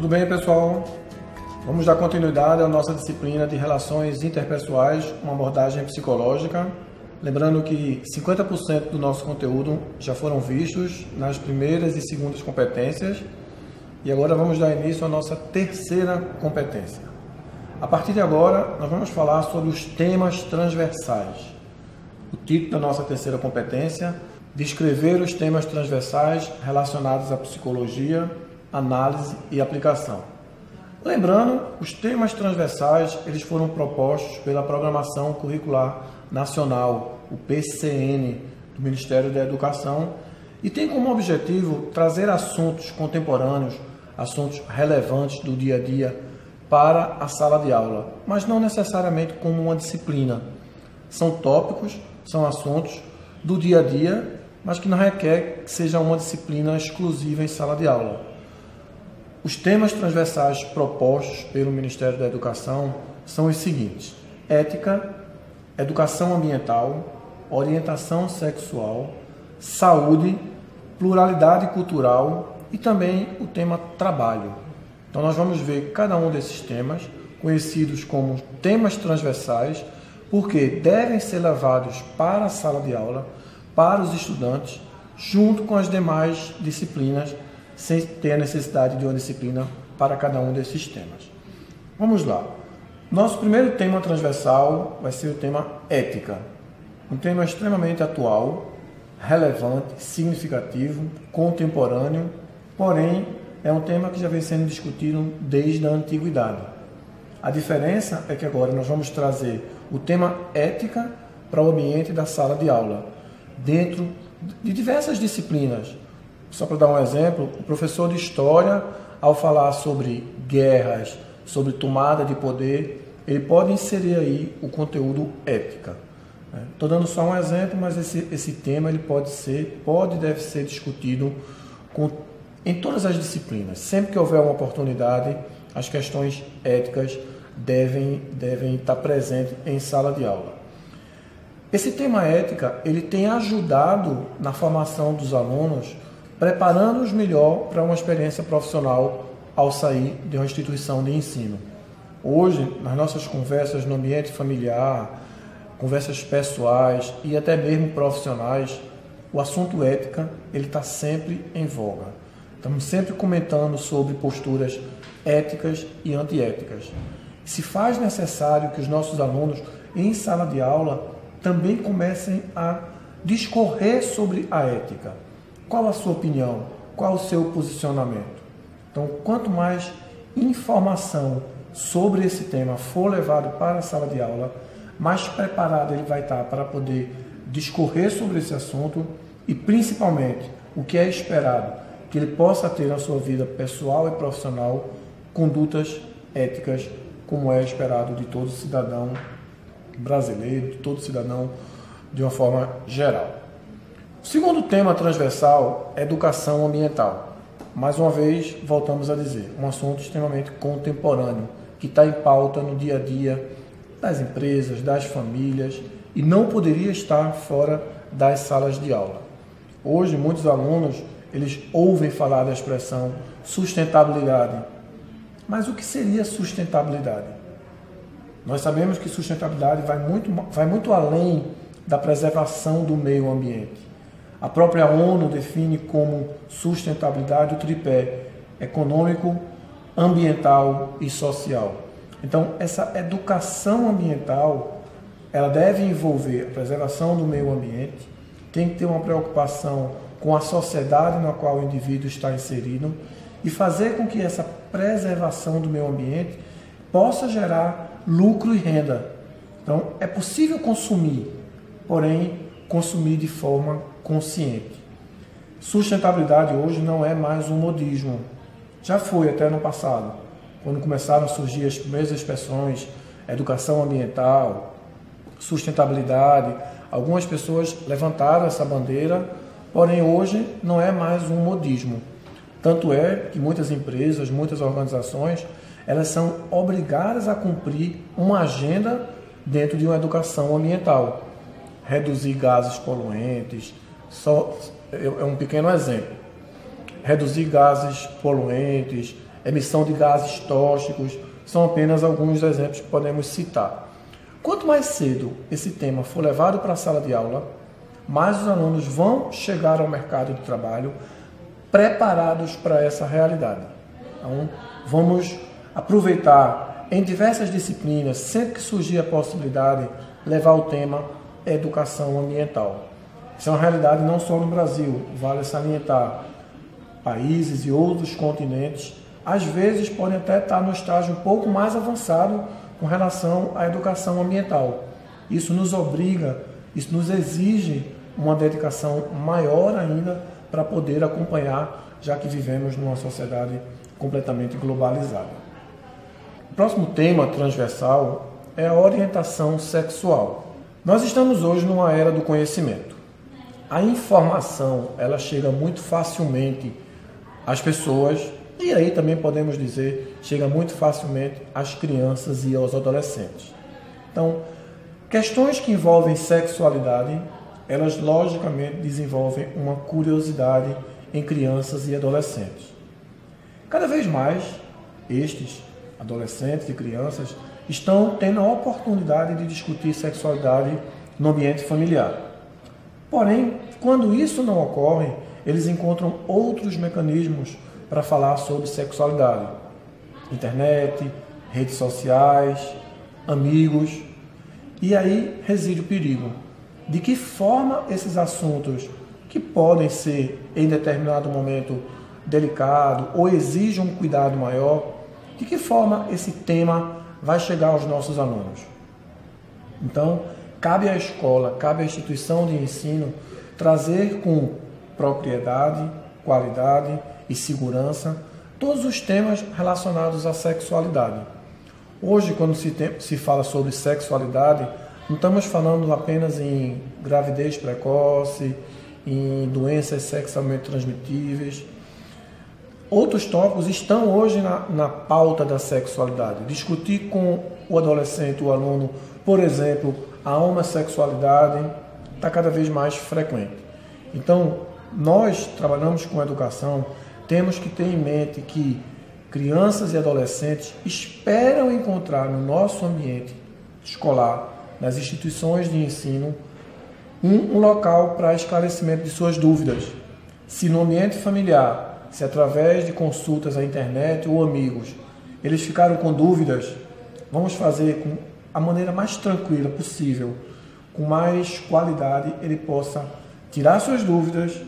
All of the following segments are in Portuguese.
Tudo bem, pessoal? Vamos dar continuidade à nossa disciplina de Relações Interpessoais, uma abordagem psicológica. Lembrando que 50% do nosso conteúdo já foram vistos nas primeiras e segundas competências e agora vamos dar início à nossa terceira competência. A partir de agora, nós vamos falar sobre os temas transversais. O título da nossa terceira competência: descrever os temas transversais relacionados à psicologia, análise e aplicação. Lembrando, os temas transversais eles foram propostos pela Programação Curricular Nacional, o PCN, do Ministério da Educação, e tem como objetivo trazer assuntos contemporâneos, assuntos relevantes do dia a dia para a sala de aula, mas não necessariamente como uma disciplina. São tópicos, são assuntos do dia a dia, mas que não requer que seja uma disciplina exclusiva em sala de aula. Os temas transversais propostos pelo Ministério da Educação são os seguintes: ética, educação ambiental, orientação sexual, saúde, pluralidade cultural e também o tema trabalho. Então nós vamos ver cada um desses temas, conhecidos como temas transversais, porque devem ser levados para a sala de aula, para os estudantes, junto com as demais disciplinas, sem ter a necessidade de uma disciplina para cada um desses temas. Vamos lá. Nosso primeiro tema transversal vai ser o tema ética. Um tema extremamente atual, relevante, significativo, contemporâneo, porém é um tema que já vem sendo discutido desde a antiguidade. A diferença é que agora nós vamos trazer o tema ética para o ambiente da sala de aula, dentro de diversas disciplinas. Só para dar um exemplo, o professor de História, ao falar sobre guerras, sobre tomada de poder, ele pode inserir aí o conteúdo ética. Estou dando só um exemplo, mas esse tema ele pode e deve ser discutido em todas as disciplinas. Sempre que houver uma oportunidade, as questões éticas devem estar presentes em sala de aula. Esse tema ética ele tem ajudado na formação dos alunos, preparando-os melhor para uma experiência profissional ao sair de uma instituição de ensino. Hoje, nas nossas conversas no ambiente familiar, conversas pessoais e até mesmo profissionais, o assunto ética ele está sempre em voga. Estamos sempre comentando sobre posturas éticas e antiéticas. Se faz necessário que os nossos alunos, em sala de aula, também comecem a discorrer sobre a ética. Qual a sua opinião? Qual o seu posicionamento? Então, quanto mais informação sobre esse tema for levado para a sala de aula, mais preparado ele vai estar para poder discorrer sobre esse assunto e, principalmente, o que é esperado, que ele possa ter na sua vida pessoal e profissional condutas éticas, como é esperado de todo cidadão brasileiro, de todo cidadão de uma forma geral. O segundo tema transversal é educação ambiental. Mais uma vez, voltamos a dizer, um assunto extremamente contemporâneo, que está em pauta no dia a dia das empresas, das famílias, e não poderia estar fora das salas de aula. Hoje, muitos alunos, eles ouvem falar da expressão sustentabilidade. Mas o que seria sustentabilidade? Nós sabemos que sustentabilidade vai muito além da preservação do meio ambiente. A própria ONU define como sustentabilidade o tripé econômico, ambiental e social. Então, essa educação ambiental, ela deve envolver a preservação do meio ambiente, tem que ter uma preocupação com a sociedade na qual o indivíduo está inserido e fazer com que essa preservação do meio ambiente possa gerar lucro e renda. Então, é possível consumir, porém, consumir de forma consciente. Sustentabilidade hoje não é mais um modismo. Já foi até no passado, quando começaram a surgir as primeiras expressões, educação ambiental, sustentabilidade. Algumas pessoas levantaram essa bandeira, porém hoje não é mais um modismo. Tanto é que muitas empresas, muitas organizações, elas são obrigadas a cumprir uma agenda dentro de uma educação ambiental. Reduzir gases poluentes, é um pequeno exemplo. Reduzir gases poluentes, emissão de gases tóxicos, são apenas alguns exemplos que podemos citar. Quanto mais cedo esse tema for levado para a sala de aula, mais os alunos vão chegar ao mercado de trabalho preparados para essa realidade. Então, vamos aproveitar em diversas disciplinas, sempre que surgir a possibilidade, levar o tema educação ambiental. Isso é uma realidade não só no Brasil, vale salientar. Países e outros continentes, às vezes, podem até estar no estágio um pouco mais avançado com relação à educação ambiental. Isso nos obriga, isso nos exige uma dedicação maior ainda para poder acompanhar, já que vivemos numa sociedade completamente globalizada. O próximo tema transversal é a orientação sexual. Nós estamos hoje numa era do conhecimento. A informação, ela chega muito facilmente às pessoas, e aí também podemos dizer, chega muito facilmente às crianças e aos adolescentes. Então, questões que envolvem sexualidade, elas logicamente desenvolvem uma curiosidade em crianças e adolescentes. Cada vez mais, estes adolescentes e crianças estão tendo a oportunidade de discutir sexualidade no ambiente familiar. Porém, quando isso não ocorre, eles encontram outros mecanismos para falar sobre sexualidade. Internet, redes sociais, amigos. E aí reside o perigo. De que forma esses assuntos, que podem ser em determinado momento delicado ou exigem um cuidado maior, de que forma esse tema vai chegar aos nossos alunos? Então, cabe à escola, cabe à instituição de ensino trazer com propriedade, qualidade e segurança todos os temas relacionados à sexualidade. Hoje, quando se fala sobre sexualidade, não estamos falando apenas em gravidez precoce, em doenças sexualmente transmitíveis. Outros tópicos estão hoje na pauta da sexualidade. Discutir com o adolescente, o aluno, por exemplo, a homossexualidade está cada vez mais frequente. Então, nós trabalhamos com educação, temos que ter em mente que crianças e adolescentes esperam encontrar no nosso ambiente escolar, nas instituições de ensino, um local para esclarecimento de suas dúvidas. Se no ambiente familiar, se através de consultas à internet ou amigos, eles ficaram com dúvidas, vamos fazer com a maneira mais tranquila possível, com mais qualidade, ele possa tirar suas dúvidas,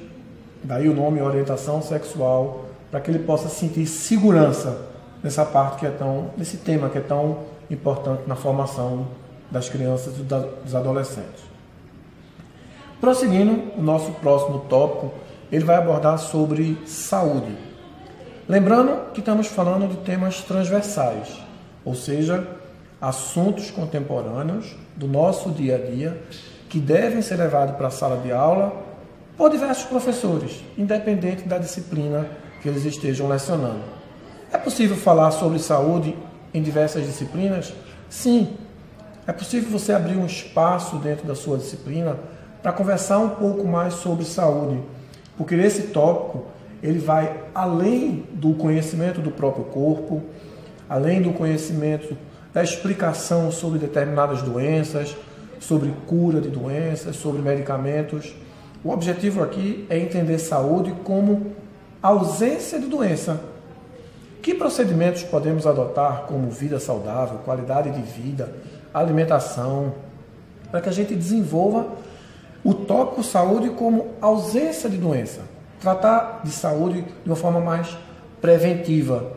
daí o nome orientação sexual, para que ele possa sentir segurança nessa parte que é nesse tema que é tão importante na formação das crianças e dos adolescentes. Prosseguindo, o nosso próximo tópico, ele vai abordar sobre saúde. Lembrando que estamos falando de temas transversais, ou seja, assuntos contemporâneos do nosso dia a dia que devem ser levados para a sala de aula por diversos professores, independente da disciplina que eles estejam lecionando. É possível falar sobre saúde em diversas disciplinas? Sim. É possível você abrir um espaço dentro da sua disciplina para conversar um pouco mais sobre saúde, porque esse tópico ele vai além do conhecimento do próprio corpo, além do conhecimento da explicação sobre determinadas doenças, sobre cura de doenças, sobre medicamentos. O objetivo aqui é entender saúde como ausência de doença. Que procedimentos podemos adotar como vida saudável, qualidade de vida, alimentação, para que a gente desenvolva o tópico saúde como ausência de doença. Tratar de saúde de uma forma mais preventiva.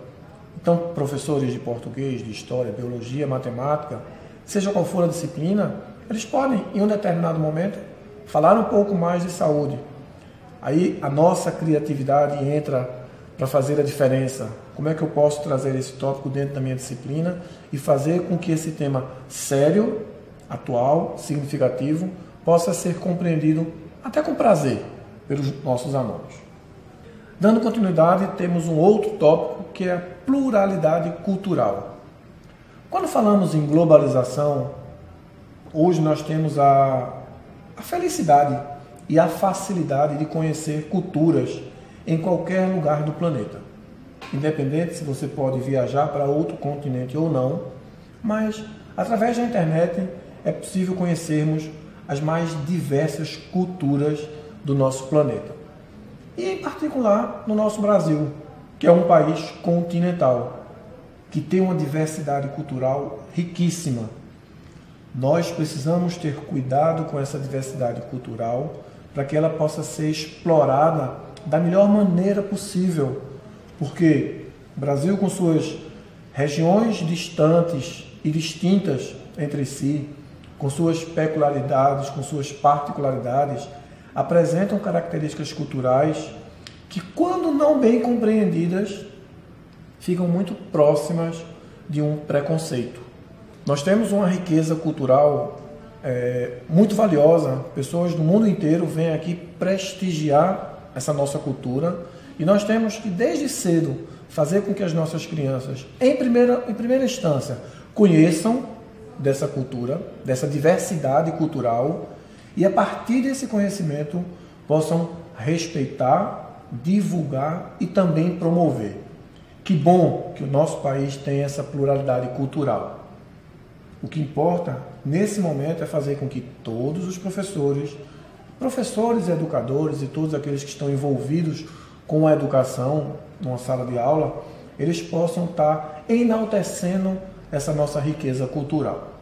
Então, professores de português, de história, biologia, matemática, seja qual for a disciplina, eles podem, em um determinado momento, falar um pouco mais de saúde. Aí a nossa criatividade entra para fazer a diferença. Como é que eu posso trazer esse tópico dentro da minha disciplina e fazer com que esse tema sério, atual, significativo, possa ser compreendido até com prazer pelos nossos alunos. Dando continuidade, temos um outro tópico que é a pluralidade cultural. Quando falamos em globalização, hoje nós temos a felicidade e a facilidade de conhecer culturas em qualquer lugar do planeta. independente se você pode viajar para outro continente ou não, mas através da internet é possível conhecermos as mais diversas culturas do nosso planeta. E em particular no nosso Brasil, que é um país continental, que tem uma diversidade cultural riquíssima. Nós precisamos ter cuidado com essa diversidade cultural para que ela possa ser explorada da melhor maneira possível, porque o Brasil, com suas regiões distantes e distintas entre si, com suas peculiaridades, com suas particularidades, apresentam características culturais que, quando não bem compreendidas, ficam muito próximas de um preconceito. Nós temos uma riqueza cultural muito valiosa, pessoas do mundo inteiro vêm aqui prestigiar essa nossa cultura e nós temos que, desde cedo, fazer com que as nossas crianças, em primeira instância, conheçam dessa cultura, dessa diversidade cultural e, a partir desse conhecimento, possam respeitar, divulgar e também promover. Que bom que o nosso país tem essa pluralidade cultural. O que importa, nesse momento, é fazer com que todos os professores e educadores e todos aqueles que estão envolvidos com a educação numa sala de aula, eles possam estar enaltecendo essa nossa riqueza cultural.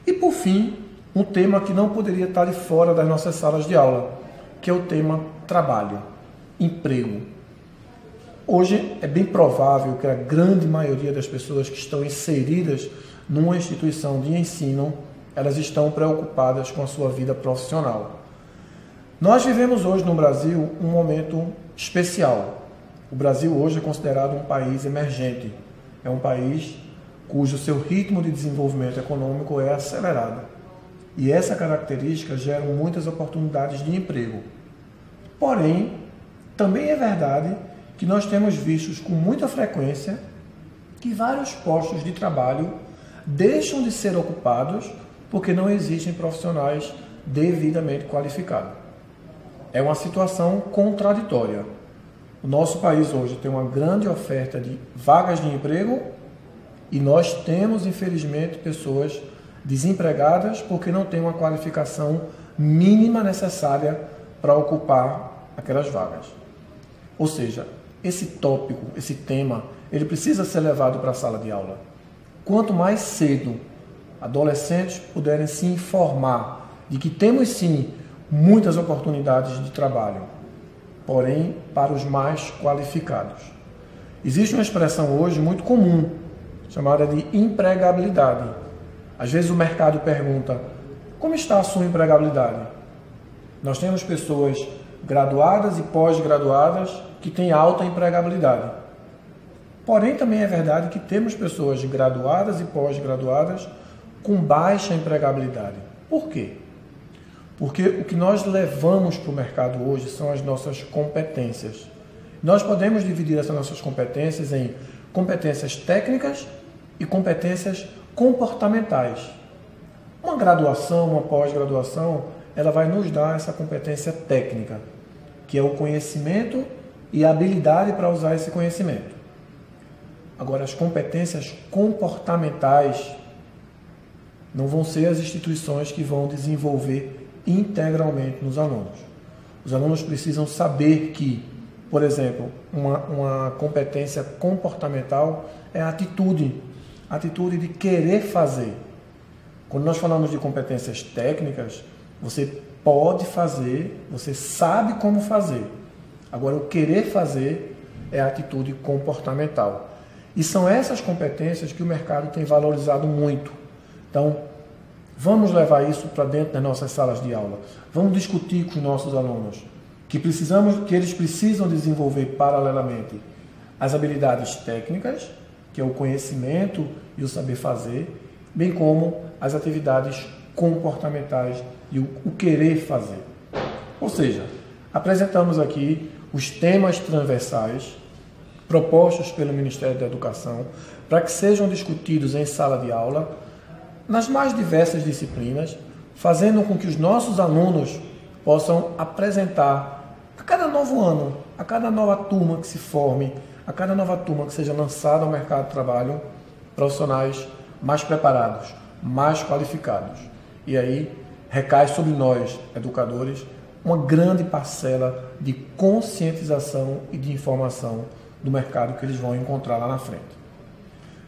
E, por fim, um tema que não poderia estar de fora das nossas salas de aula, que é o tema trabalho, emprego. Hoje é bem provável que a grande maioria das pessoas que estão inseridas numa instituição de ensino, elas estão preocupadas com a sua vida profissional. Nós vivemos hoje no Brasil um momento especial. O Brasil hoje é considerado um país emergente. É um país cujo seu ritmo de desenvolvimento econômico é acelerado. E essa característica gera muitas oportunidades de emprego. Porém, também é verdade que nós temos visto com muita frequência que vários postos de trabalho deixam de ser ocupados porque não existem profissionais devidamente qualificados. É uma situação contraditória. O nosso país hoje tem uma grande oferta de vagas de emprego e nós temos, infelizmente, pessoas desempregadas porque não têm uma qualificação mínima necessária para ocupar aquelas vagas. Ou seja, esse tópico, esse tema, ele precisa ser levado para a sala de aula. Quanto mais cedo adolescentes puderem se informar de que temos sim muitas oportunidades de trabalho, porém para os mais qualificados. Existe uma expressão hoje muito comum, chamada de empregabilidade. Às vezes o mercado pergunta: como está a sua empregabilidade? Nós temos pessoas graduadas e pós-graduadas que têm alta empregabilidade. Porém, também é verdade que temos pessoas graduadas e pós-graduadas com baixa empregabilidade. Por quê? Porque o que nós levamos para o mercado hoje são as nossas competências. Nós podemos dividir essas nossas competências em competências técnicas e competências comportamentais. Uma graduação, uma pós-graduação, ela vai nos dar essa competência técnica, que é o conhecimento e a habilidade para usar esse conhecimento. Agora, as competências comportamentais não vão ser as instituições que vão desenvolver integralmente nos alunos. Os alunos precisam saber que, por exemplo, uma competência comportamental é a atitude de querer fazer. Quando nós falamos de competências técnicas, você pode fazer, você sabe como fazer. Agora, o querer fazer é a atitude comportamental. E são essas competências que o mercado tem valorizado muito. Então, vamos levar isso para dentro das nossas salas de aula. Vamos discutir com os nossos alunos que eles precisam desenvolver paralelamente as habilidades técnicas, que é o conhecimento e o saber fazer, bem como as atividades comportamentais e o querer fazer. Ou seja, apresentamos aqui os temas transversais propostos pelo Ministério da Educação para que sejam discutidos em sala de aula nas mais diversas disciplinas, fazendo com que os nossos alunos possam apresentar a cada novo ano, a cada nova turma que se forme, a cada nova turma que seja lançada ao mercado de trabalho, profissionais mais preparados, mais qualificados. E aí recai sobre nós, educadores, uma grande parcela de conscientização e de informação do mercado que eles vão encontrar lá na frente.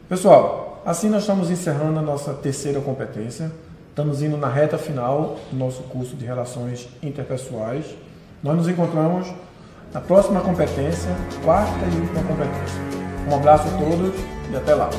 Pessoal, assim nós estamos encerrando a nossa terceira competência. Estamos indo na reta final do nosso curso de Relações Interpessoais. Nós nos encontramos na próxima competência, quarta e última competência. Um abraço a todos e até lá.